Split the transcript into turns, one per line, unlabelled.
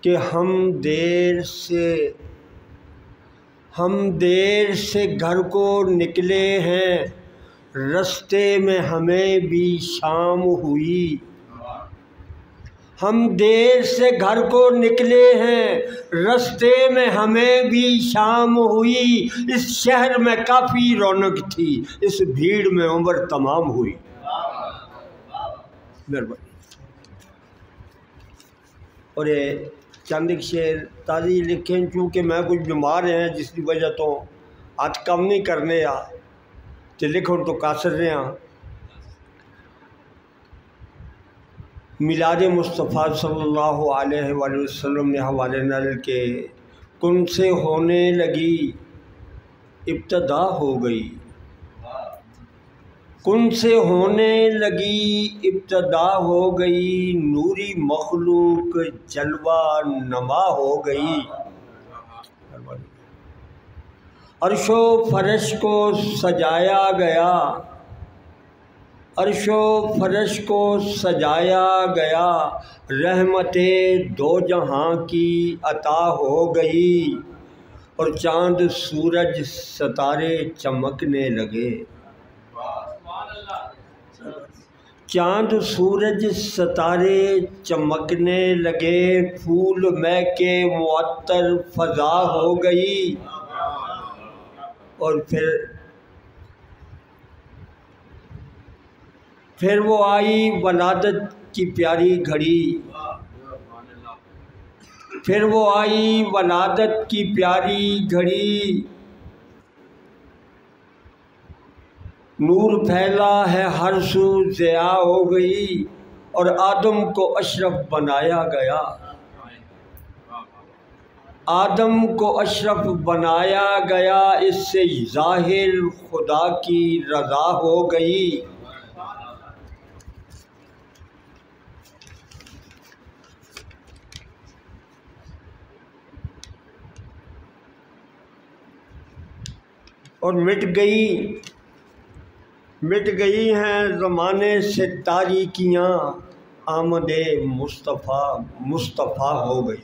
कि हम देर से घर को निकले हैं, रास्ते में हमें भी शाम हुई। हम देर से घर को निकले हैं, रास्ते में हमें भी शाम हुई। इस शहर में काफ़ी रौनक थी, इस भीड़ में उम्र तमाम हुई। मेहरबानी। और ये चंद एक शेर ताज़ी लिखें, चूँकि मैं कुछ बीमार हैं जिसकी वजह तो आज कम नहीं करने आ तो लिखो तो कासर रहे हैं। मिलाद मुस्तफ़ा सल्लल्लाहु अलैहि वसल्लम ने हवाले नाल के कुन से होने लगी इब्तदा हो गई, कुन से होने लगी इब्तदा हो गई, नूरी मखलूक जलवा नमा हो गई। अर्शो फरश को सजाया गया, अर्शो फरश को सजाया गया, रहमते दो जहां की अता हो गई। और चाँद सूरज सितारे चमकने लगे, चाँद सूरज सितारे चमकने लगे, फूल महके मुअत्तर फ़ज़ा हो गई। और फिर वो आई वलादत की प्यारी घड़ी, फिर वो आई वलादत की प्यारी घड़ी। नूर फैला है हर सू ज़िया हो गई, और आदम को अशरफ बनाया गया, आदम को अशरफ बनाया गया। इससे ज़ाहिर खुदा की रज़ा हो गई। और मिट गई हैं ज़माने से तारीकियाँ, आमदे मुस्तफ़ा हो गई।